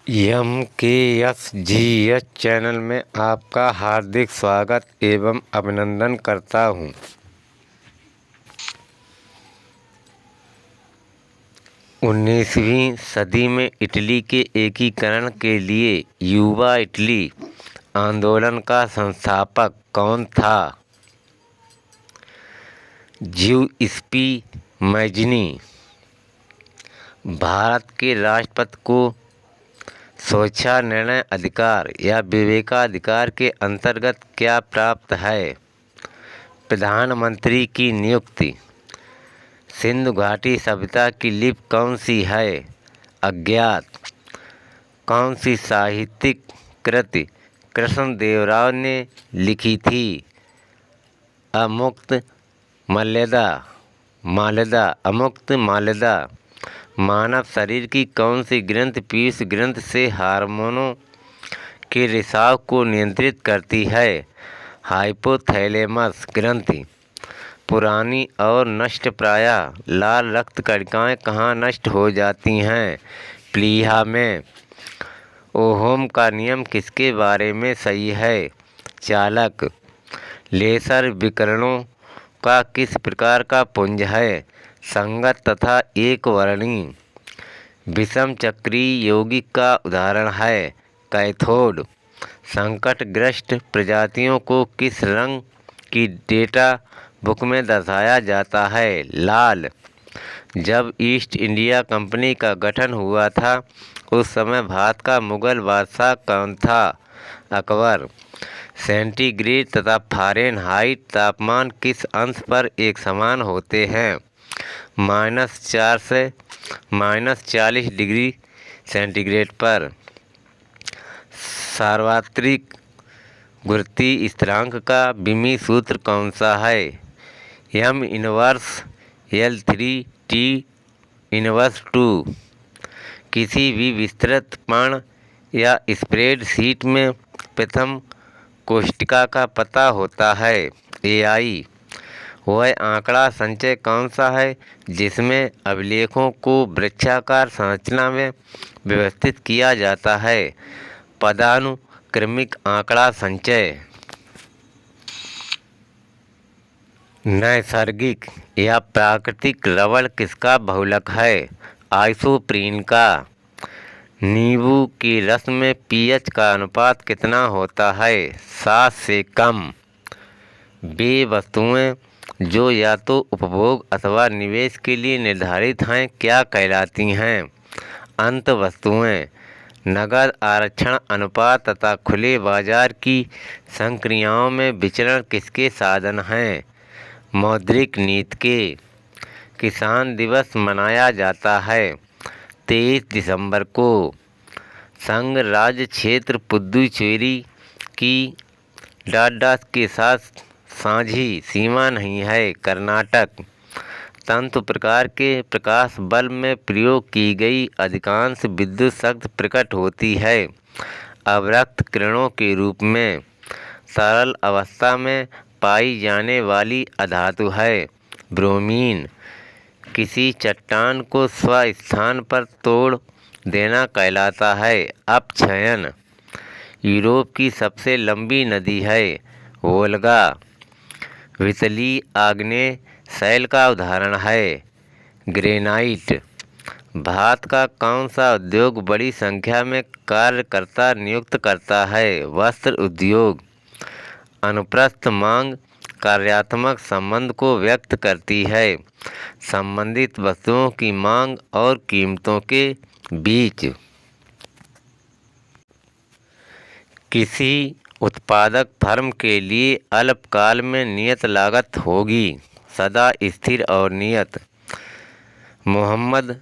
MKSGS channel में आपका हार्दिक स्वागत एवं अभिनंदन करता हूं। 19वीं सदी में इटली के एकीकरण के लिए युवा इटली आंदोलन का संस्थापक कौन था? ज्यूसेप्पे मैज़ीनी। भारत के राष्ट्रपति को स्वेच्छा निर्णय अधिकार या विवेकाधिकार के अंतर्गत क्या प्राप्त है? प्रधानमंत्री की नियुक्ति। सिंधु घाटी सभ्यता की लिपि कौन सी है? अज्ञात। कौन सी साहित्यिक कृति कृष्णदेवराय ने लिखी थी? अमुक्त माल्यदा। अमुक्त माल्यदा। मानव शरीर की कौन सी ग्रंथि पीयूष ग्रंथि से हार्मोनों के रिसाव को नियंत्रित करती है? हाइपोथैलेमस ग्रंथि। पुरानी और नष्टप्राय लाल रक्त कणिकाएं कहाँ नष्ट हो जाती हैं? प्लीहा में। ओहम का नियम किसके बारे में सही है? चालक। लेसर विकिरणों का किस प्रकार का पुंज है? संगत तथा एक वर्णी। विषम चक्रीय यौगिक का उदाहरण है? कैथोड। संकटग्रस्त प्रजातियों को किस रंग की डेटा बुक में दर्शाया जाता है? लाल। जब ईस्ट इंडिया कंपनी का गठन हुआ था उस समय भारत का मुगल बादशाह कौन था? अकबर। सेंटीग्रेड तथा फ़ारेनहाइट तापमान किस अंश पर एक समान होते हैं? -4 से -40 डिग्री सेंटीग्रेड पर। सार्वत्रिक गुरुत्वीय स्थिरांक का विमीय सूत्र कौन सा है? M inverse L3 T inverse 2। किसी भी विस्तृत पर्ण या स्प्रेडशीट में प्रथम कोष्ठिका का पता होता है? AI। वह आंकड़ा संचय कौन सा है जिसमें अभिलेखों को वृत्ताकार संरचना में व्यवस्थित किया जाता है? पदानुक्रमिक आंकड़ा संचय। नैसर्गिक या प्राकृतिक रबड़ किसका बहुलक है? आइसोप्रीन का। नींबू के रस में pH का अनुपात कितना होता है? 7 से कम। वे वस्तुएं जो या तो उपभोग अथवा निवेश के लिए निर्धारित हैं क्या कहलाती हैं? अंत वस्तुएं। नकद आरक्षण अनुपात तथा खुले बाजार की संक्रियाओं में विचरण किसके साधन हैं? मौद्रिक नीति के। किसान दिवस मनाया जाता है 23 दिसंबर को। संघ राज्य क्षेत्र पुदुचेरी की डाडास के साथ साझी सीमा नहीं है? कर्नाटक। तंतु प्रकार के प्रकाश बल्ब में प्रयोग की गई अधिकांश विद्युत शक्ति प्रकट होती है अवरक्त किरणों के रूप में। तरल अवस्था में पाई जाने वाली अधातु है ब्रोमीन। किसी चट्टान को स्वस्थान पर तोड़ देना कहलाता है अपक्षयन। यूरोप की सबसे लंबी नदी है वोल्गा। वितलीय आग्नेय शैल का उदाहरण है ग्रेनाइट। भारत का कौन सा उद्योग बड़ी संख्या में कार्यकर्ता नियुक्त करता है? वस्त्र उद्योग। अनुप्रस्थ मांग कार्यात्मक संबंध को व्यक्त करती है संबंधित वस्तुओं की मांग और कीमतों के बीच। किसी उत्पादक फर्म के लिए अल्पकाल में नियत लागत होगी सदा स्थिर और नियत। मोहम्मद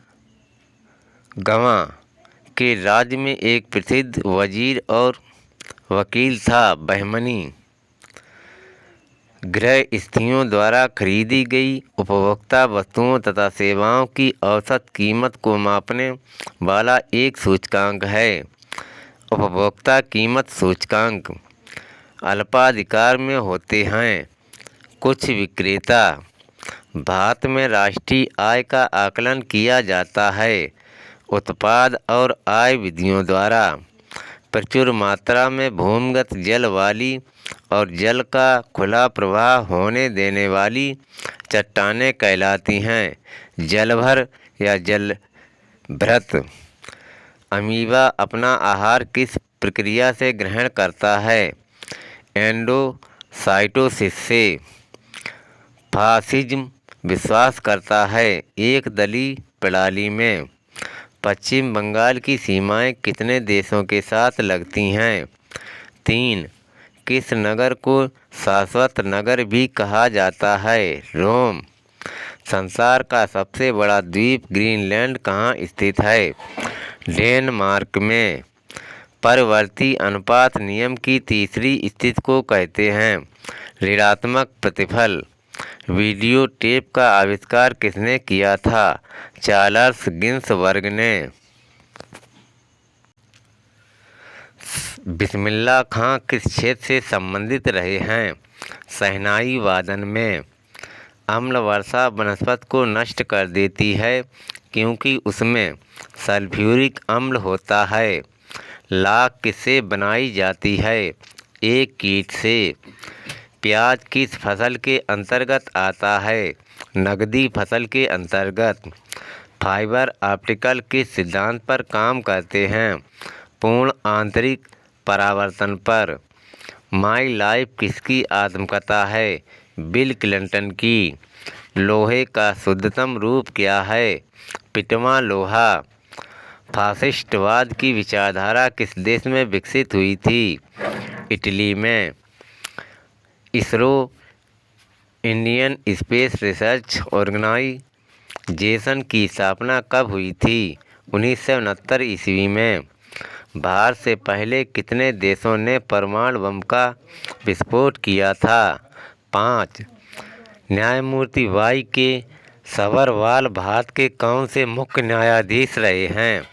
गवां के राज्य में एक प्रसिद्ध वजीर और वकील था बहमनी। गृहस्थियों द्वारा खरीदी गई उपभोक्ता वस्तुओं तथा सेवाओं की औसत कीमत को मापने वाला एक सूचकांक है उपभोक्ता कीमत सूचकांक। अल्पाधिकार में होते हैं कुछ विक्रेता। भारत में राष्ट्रीय आय का आकलन किया जाता है उत्पाद और आय विधियों द्वारा प्रचुर मात्रा में भूमिगत जल वाली और जल का खुला प्रवाह होने देने वाली चट्टानें कहलाती हैं। जलभर या जलभृत अमीबा अपना आहार किस प्रक्रिया से ग्रहण करता है? एंडोसाइटोसिस से। फासिज्म विश्वास करता है एक दली प्रणाली में पश्चिम बंगाल की सीमाएं कितने देशों के साथ लगती हैं? 3। किस नगर को शाश्वत नगर भी कहा जाता है? रोम। संसार का सबसे बड़ा द्वीप ग्रीनलैंड कहाँ स्थित है? डेनमार्क में। परिवर्ती अनुपात नियम की तीसरी स्थिति को कहते हैं? ऋणात्मक प्रतिफल। वीडियो टेप का आविष्कार किसने किया था? चार्ल्स गिन्सबर्ग ने। बिस्मिल्लाह खां किस क्षेत्र से संबंधित रहे हैं? शहनाई वादन में। अम्ल वर्षा वनस्पति को नष्ट कर देती है क्योंकि उसमें सल्फ्यूरिक अम्ल होता है। लाख किससे बनाई जाती है? एक कीट से। प्याज किस फसल के अंतर्गत आता है? नकदी फसल के अंतर्गत। फाइबर ऑप्टिकल किस सिद्धांत पर काम करते हैं? पूर्ण आंतरिक परावर्तन पर। माई लाइफ किसकी आत्मकथा है? बिल क्लिंटन की। लोहे का शुद्धतम रूप क्या है? पिटवा लोहा। फासिस्टवाद की विचारधारा किस देश में विकसित हुई थी? इटली में। ISRO Indian space research organisation की स्थापना कब हुई थी? 1969 ईस्वी में। भारत से पहले कितने देशों ने परमाणु बम का विस्फोट किया था? 5। न्यायमूर्ति वाई के सबरवाल भारत के कौन से मुख्य न्यायाधीश रहे हैं?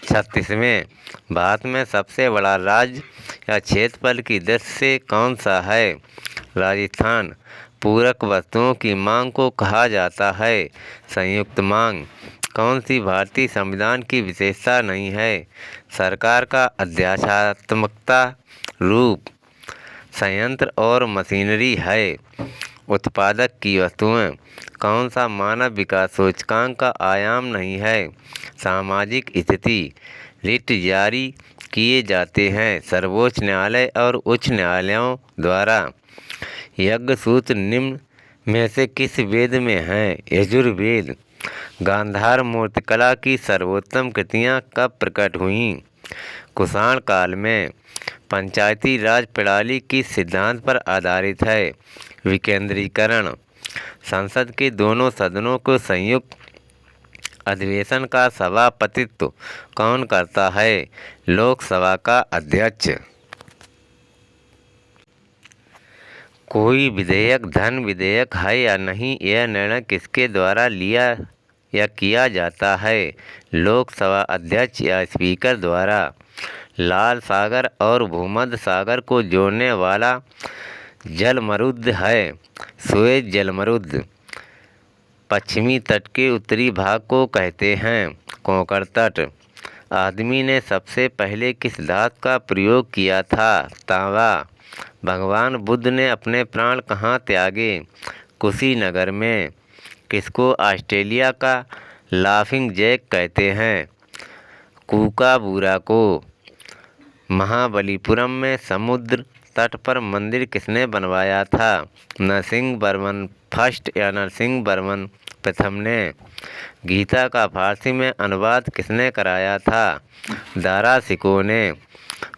36वें। भारत में सबसे बड़ा राज्य या क्षेत्रफल की दृष्टि से कौन सा है? राजस्थान। पूरक वस्तुओं की मांग को कहा जाता है? संयुक्त मांग। कौन सी भारतीय संविधान की विशेषता नहीं है? सरकार का अध्यात्मकता रूप। संयंत्र और मशीनरी है। उत्पादक की वस्तुएं। कौन सा मानव विकास सूचकांक का आयाम नहीं है? सामाजिक स्थिति। रिट जारी किए जाते हैं सर्वोच्च न्यायालय और उच्च न्यायालयों द्वारा। यज्ञ सूत्र निम्न में से किस वेद में है? यजुर्वेद। गांधार मूर्तिकला की सर्वोत्तम कृतियाँ कब प्रकट हुईं? कुषाण काल में। पंचायती राज प्रणाली किस सिद्धांत पर आधारित है? विकेंद्रीकरण। संसद के दोनों सदनों को संयुक्त अधिवेशन का सभापतित्व कौन करता है? लोकसभा का अध्यक्ष। कोई विधेयक धन विधेयक है या नहीं, यह निर्णय किसके द्वारा लिया या किया जाता है? लोकसभा अध्यक्ष या स्पीकर द्वारा। लाल सागर और भूमध्य सागर को जोड़ने वाला जलमरुद्ध है? सुएज जलमरुद्ध। पश्चिमी तट के उत्तरी भाग को कहते हैं? कोंकण तट। आदमी ने सबसे पहले किस धातु का प्रयोग किया था? तांबा। भगवान बुद्ध ने अपने प्राण कहाँ त्यागे? कुशीनगर में। किसको ऑस्ट्रेलिया का लाफिंग जैक कहते हैं? कूकाबूरा को। महाबलीपुरम में समुद्र तट पर मंदिर किसने बनवाया था? नरसिंहवर्मन फर्स्ट या नरसिंहवर्मन प्रथम ने। गीता का फारसी में अनुवाद किसने कराया था? दारा शिकोह ने।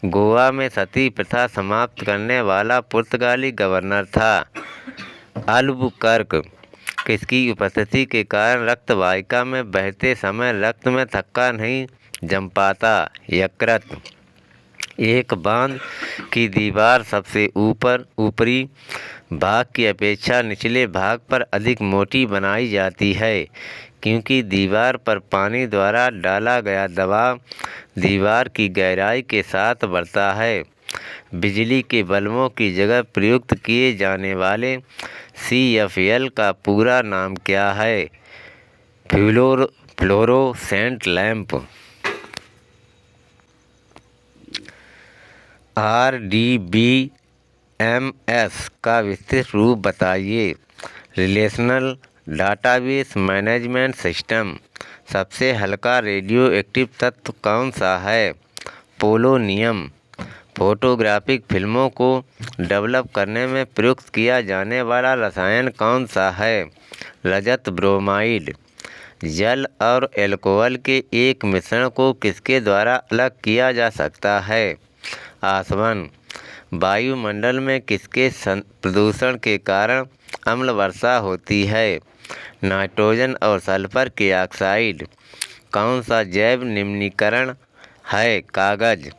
गोवा में सती प्रथा समाप्त करने वाला पुर्तगाली गवर्नर था? अल्बुकर्क। किसकी उपस्थिति के कारण रक्त वाहिका में बहते समय रक्त में थक्का नहीं जम पाता? यकृत। एक बांध की दीवार सबसे ऊपरी भाग की अपेक्षा निचले भाग पर अधिक मोटी बनाई जाती है क्योंकि दीवार पर पानी द्वारा डाला गया दबाव दीवार की गहराई के साथ बढ़ता है। बिजली के बल्बों की जगह प्रयुक्त किए जाने वाले CFL का पूरा नाम क्या है? Fluorescent lamp. RDBMS का विस्तृत रूप बताइए। Relational database management system. सबसे हल्का रेडियो एक्टिव तत्व कौन सा है? पोलोनियम। फोटोग्राफिक फिल्मों को डेवलप करने में प्रयुक्त किया जाने वाला रसायन कौन सा है? रजत ब्रोमाइड। जल और अल्कोहल के एक मिश्रण को किसके द्वारा अलग किया जा सकता है? आसवन। वायुमंडल में किसके प्रदूषण के कारण अम्ल वर्षा होती है? नाइट्रोजन और सल्फर के ऑक्साइड। कौन सा जैव निम्नीकरण है? कागज।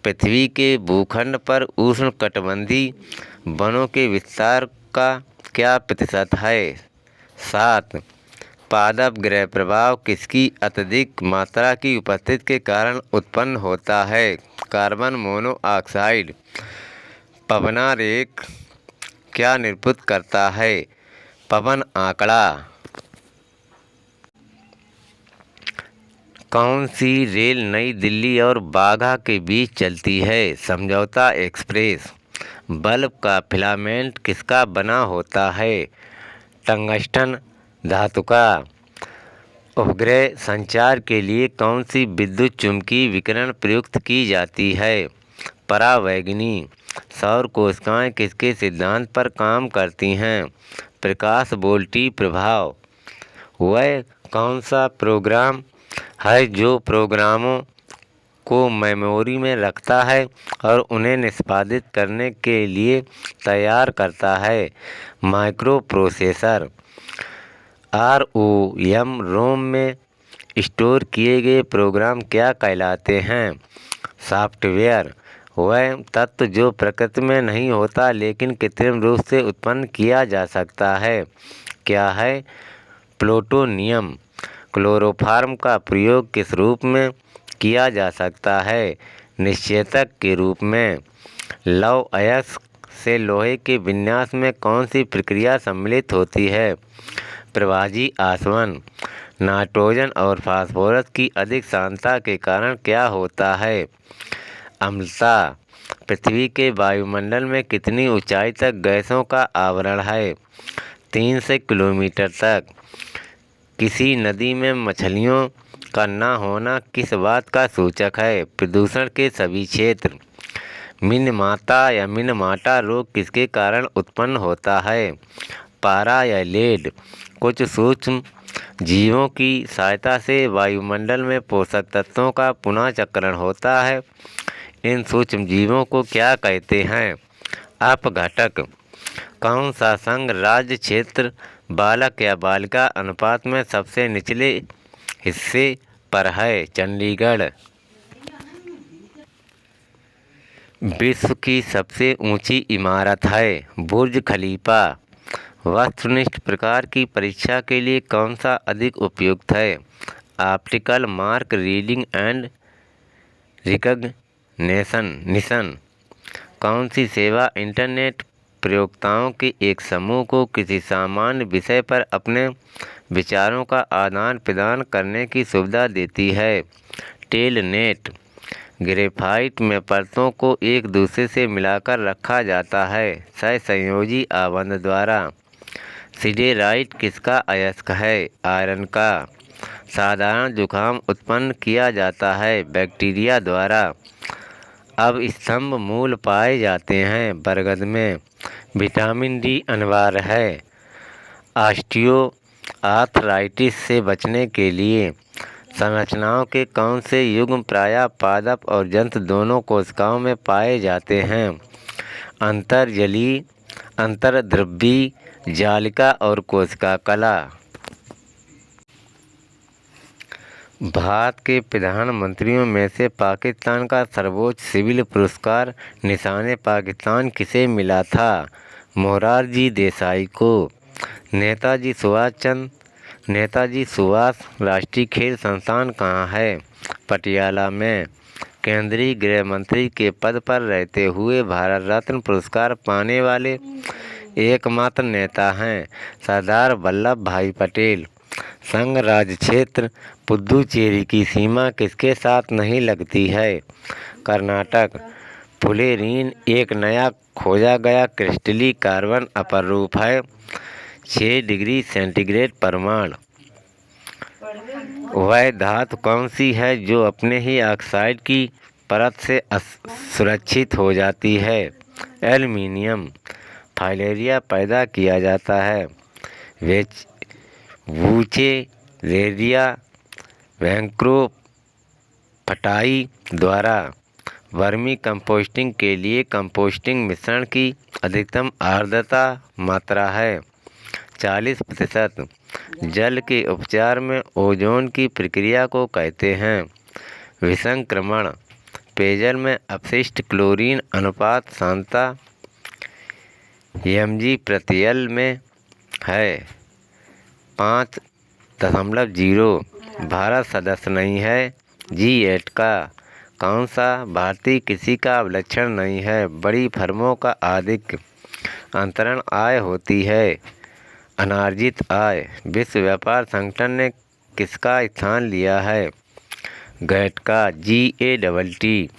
पृथ्वी के भूखंड पर उष्णकटिबंधीय वनों के विस्तार का क्या प्रतिशत है? 7। पादप गृह प्रभाव किसकी अत्यधिक मात्रा की उपस्थिति के कारण उत्पन्न होता है? Carbon monoxide. पवनारेख क्या निरूपित करता है? पवन आंकड़ा। कौन सी रेल नई दिल्ली और बाघा के बीच चलती है? समझौता एक्सप्रेस। बल्ब का फिलामेंट किसका बना होता है? टंगस्टन धातु का। उपग्रह संचार के लिए कौन सी विद्युत चुम्बकीय विकिरण प्रयुक्त की जाती है? परावैंगनी। सौर कोशिकाएं किसके सिद्धांत पर काम करती हैं? प्रकाश वोल्टी प्रभाव। वह कौन सा प्रोग्राम है जो प्रोग्रामों को मेमोरी में रखता है और उन्हें निष्पादित करने के लिए तैयार करता है? Micro processor. रोम में स्टोर किए गए प्रोग्राम क्या कहलाते हैं? सॉफ्टवेयर। वह तत्व जो प्रकृति में नहीं होता लेकिन कृत्रिम रूप से उत्पन्न किया जा सकता है, क्या है? प्लूटोनियम। क्लोरोफॉर्म का प्रयोग किस रूप में किया जा सकता है? निश्चेतक के रूप में। लौह अयस्क से लोहे के विन्यास में कौन सी प्रक्रिया सम्मिलित होती है? प्रभाजी आसवन। नाइट्रोजन और फास्फोरस की अधिक सांद्रता के कारण क्या होता है? अम्लता। पृथ्वी के वायुमंडल में कितनी ऊंचाई तक गैसों का आवरण है? 300 किलोमीटर तक। किसी नदी में मछलियों का न होना किस बात का सूचक है? प्रदूषण के सभी क्षेत्र। मिनमाता या मिनमाटा रोग किसके कारण उत्पन्न होता है? पारा या लेड। कुछ सूक्ष्म जीवों की सहायता से वायुमंडल में पोषक तत्वों का पुनः चक्रण होता है। इन सूक्ष्म जीवों को क्या कहते हैं? अपघटक। कौन सा संघ राज्य क्षेत्र बालक या बालिका अनुपात में सबसे निचले हिस्से पर है? चंडीगढ़। विश्व की सबसे ऊंची इमारत है? बुर्ज खलीफा। वस्तुनिष्ठ प्रकार की परीक्षा के लिए कौन सा अधिक उपयुक्त है? Optical mark reading and recognition. कौन सी सेवा इंटरनेट प्रयोक्ताओं के एक समूह को किसी सामान्य विषय पर अपने विचारों का आदान प्रदान करने की सुविधा देती है? टेलनेट। ग्रेफाइट में परतों को एक दूसरे से मिलाकर रखा जाता है सहसंयोजी आबंध द्वारा। सिडेराइट किसका अयस्क है? आयरन का। साधारण जुकाम उत्पन्न किया जाता है बैक्टीरिया द्वारा। अब स्तंभ मूल पाए जाते हैं बरगद में। विटामिन डी अनिवार्य है। ऑस्टियोआर्थराइटिस से बचने के लिए संरचनाओं के कौन से युग्म प्रायः पादप और जंतु दोनों कोशिकाओं में पाए जाते हैं? अंतर्जलीय, अंतर्द्रव्यी, जालिका और कोशिका कला। भारत के प्रधानमंत्रियों में से पाकिस्तान का सर्वोच्च सिविल पुरस्कार निशान पाकिस्तान किसे मिला था? मोरारजी देसाई को। नेताजी सुभाष राष्ट्रीय खेल संस्थान कहाँ है? पटियाला में। केंद्रीय गृह मंत्री के पद पर रहते हुए भारत रत्न पुरस्कार पाने वाले एकमात्र नेता हैं सरदार वल्लभ भाई पटेल। संघ राज्य क्षेत्र पुदुचेरी की सीमा किसके साथ नहीं लगती है? कर्नाटक। फुलेरीन एक नया खोजा गया क्रिस्टलीय कार्बन अपरूप है। 6 डिग्री सेंटीग्रेड परमाणु। वह धातु कौन सी है जो अपने ही ऑक्साइड की परत से सुरक्षित हो जाती है? एल्युमिनियम। फाइलेरिया पैदा किया जाता है वूचेरेरिया वैंक्रोफटाई द्वारा। वर्मी कंपोस्टिंग के लिए कंपोस्टिंग मिश्रण की अधिकतम आर्द्रता मात्रा है 40%। जल के उपचार में ओजोन की प्रक्रिया को कहते हैं विसंक्रमण। पेयजल में अपशिष्ट क्लोरीन अनुपात सांता mg/L में है 5.0। भारत सदस्य नहीं है G8 का। कौन सा भारतीय कृषि का लक्षण नहीं है? बड़ी फर्मों का अधिक अंतरण आय होती है अनार्जित आय। विश्व व्यापार संगठन ने किसका स्थान लिया है? गैट का GATT।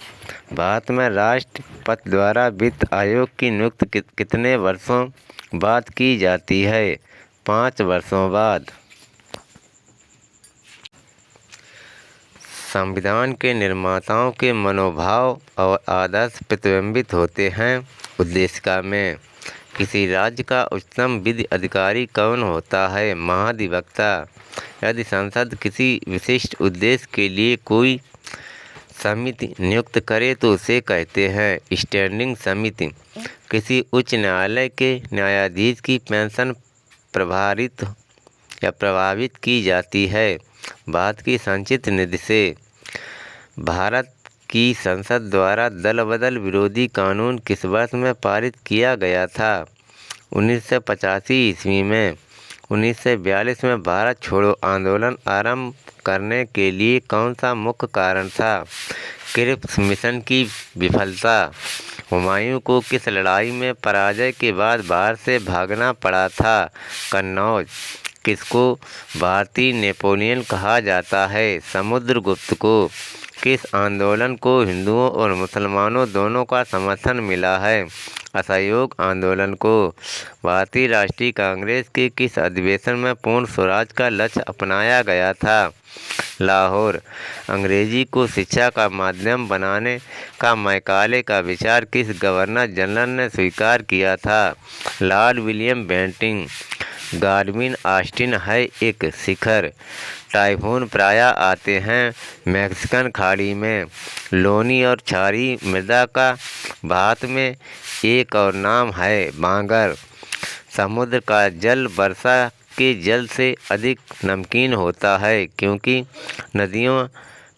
भारत में राष्ट्रपति द्वारा वित्त आयोग की नियुक्ति कितने वर्षों बाद की जाती है? 5 वर्षों बाद। संविधान के निर्माताओं के मनोभाव और आदर्श प्रतिबिंबित होते हैं उद्देशिका में। किसी राज्य का उच्चतम विधि अधिकारी कौन होता है? महाधिवक्ता। यदि संसद किसी विशिष्ट उद्देश्य के लिए कोई समिति नियुक्त करे तो उसे कहते हैं स्टैंडिंग समिति। किसी उच्च न्यायालय के न्यायाधीश की पेंशन प्रभावित की जाती है भारत की संचित निधि से। भारत की संसद द्वारा दल बदल विरोधी कानून किस वर्ष में पारित किया गया था? 1985 ईस्वी में। 1942 में भारत छोड़ो आंदोलन आरंभ करने के लिए कौन सा मुख्य कारण था? क्रिप्स मिशन की विफलता। हुमायूं को किस लड़ाई में पराजय के बाद भारत से भागना पड़ा था? कन्नौज। किसको भारतीय नेपोलियन कहा जाता है? समुद्रगुप्त को। किस आंदोलन को हिंदुओं और मुसलमानों दोनों का समर्थन मिला है? असहयोग आंदोलन को। भारतीय राष्ट्रीय कांग्रेस के किस अधिवेशन में पूर्ण स्वराज का लक्ष्य अपनाया गया था? लाहौर। अंग्रेजी को शिक्षा का माध्यम बनाने का मैकाले का विचार किस गवर्नर जनरल ने स्वीकार किया था? Lord William Bentinck. गाडविन ऑस्टिन है एक शिखर। टाइफून प्रायः आते हैं मैक्सिकन खाड़ी में। लोनी और क्षारीय मृदा का भारत में एक और नाम है बांगर। समुद्र का जल वर्षा के जल से अधिक नमकीन होता है क्योंकि नदियों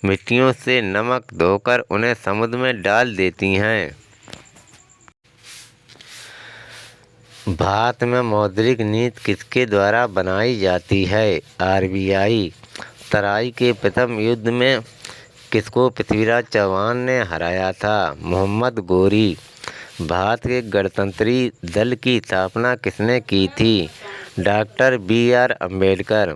मिट्टियों से नमक धोकर उन्हें समुद्र में डाल देती हैं। भारत में मौद्रिक नीति किसके द्वारा बनाई जाती है? RBI। तराई के प्रथम युद्ध में किसको पृथ्वीराज चौहान ने हराया था? मोहम्मद गोरी। भारत के गणतंत्री दल की स्थापना किसने की थी? Doctor BR Ambedkar.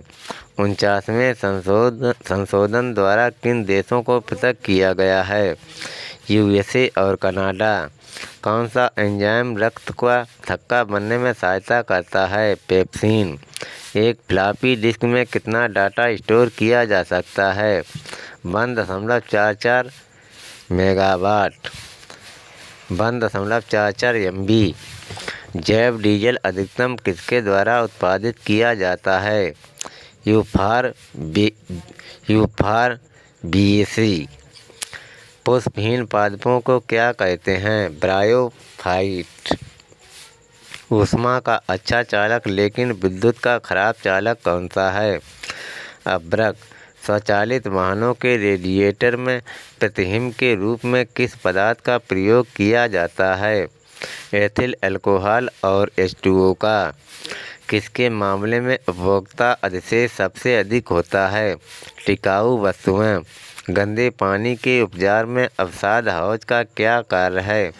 49वें संशोधन द्वारा किन देशों को पृथक किया गया है? USA और कनाडा। कौन सा एंजाइम रक्त का थक्का बनने में सहायता करता है? पेप्सिन। एक फ्लॉपी डिस्क में कितना डाटा स्टोर किया जा सकता है? 1.44 मेगावाट। 1.44 MB। जैव डीजल अधिकतम किसके द्वारा उत्पादित किया जाता है? UFOR-BAC। पुष्पहीन पादपों को क्या कहते हैं? ब्रायोफाइट। ऊष्मा का अच्छा चालक लेकिन विद्युत का खराब चालक कौन सा है? अभ्रक। स्वचालित वाहनों के रेडिएटर में प्रतिहिंब के रूप में किस पदार्थ का प्रयोग किया जाता है? एथिल अल्कोहल और H2O का। किसके मामले में उपभोक्ता अधिशेष सबसे अधिक होता है? टिकाऊ वस्तुएं। गंदे पानी के उपचार में अवसाद हौज का क्या कार्य है?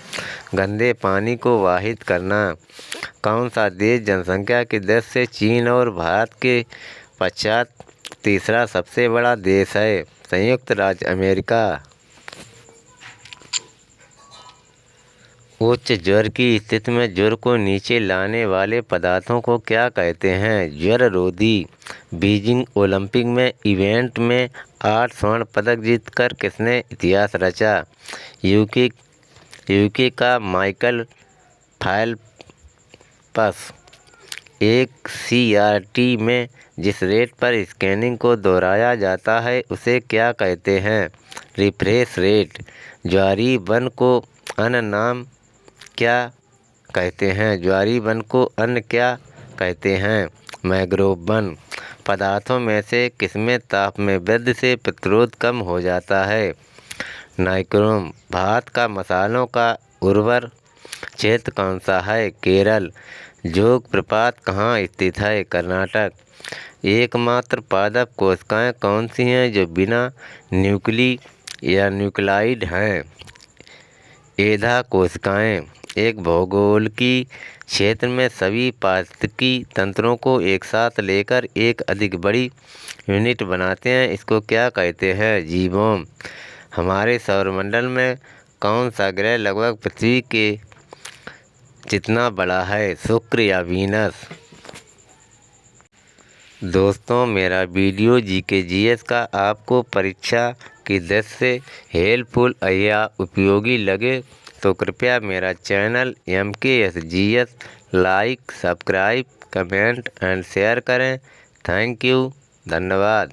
गंदे पानी को वाहित करना। कौन सा देश जनसंख्या की दृष्टि से चीन और भारत के पश्चात तीसरा सबसे बड़ा देश है संयुक्त राज्य अमेरिका। उच्च ज्वर की स्थिति में ज्वर को नीचे लाने वाले पदार्थों को क्या कहते हैं? ज्वर रोधी। बीजिंग ओलंपिक में इवेंट में 8 स्वर्ण पदक जीतकर किसने इतिहास रचा? यूके का माइकल फेल्प्स। एक सीआरटी में जिस रेट पर स्कैनिंग को दोहराया जाता है उसे क्या कहते हैं? Refresh rate. ज्वारी वन को अन्य नाम क्या कहते हैं? ज्वारी वन को अन्य क्या कहते हैं? Mangrove one. पदार्थों में से किसमें ताप में वृद्धि से प्रतिरोध कम हो जाता है? नाइट्रोम। भारत का मसालों का उर्वर क्षेत्र कौन सा है? केरल। जोग प्रपात कहाँ स्थित है? कर्नाटक। एकमात्र पादप कोशिकाएं कौन सी हैं जो बिना न्यूक्ली या न्यूक्लाइड हैं? एधा कोशिकाएं। एक भौगोलिकी क्षेत्र में सभी पारिस्थितिकी तंत्रों को एक साथ लेकर एक अधिक बड़ी यूनिट बनाते हैं, इसको क्या कहते हैं? जीवोम। हमारे सौरमंडल में कौन सा ग्रह लगभग पृथ्वी के जितना बड़ा है? शुक्र या वीनस? दोस्तों, मेरा वीडियो जीके जीएस का आपको परीक्षा की दृष्टि से हेल्पफुल या उपयोगी लगे तो कृपया मेरा channel MKSGS like, subscribe, comment and share करें। Thank you. धन्यवाद।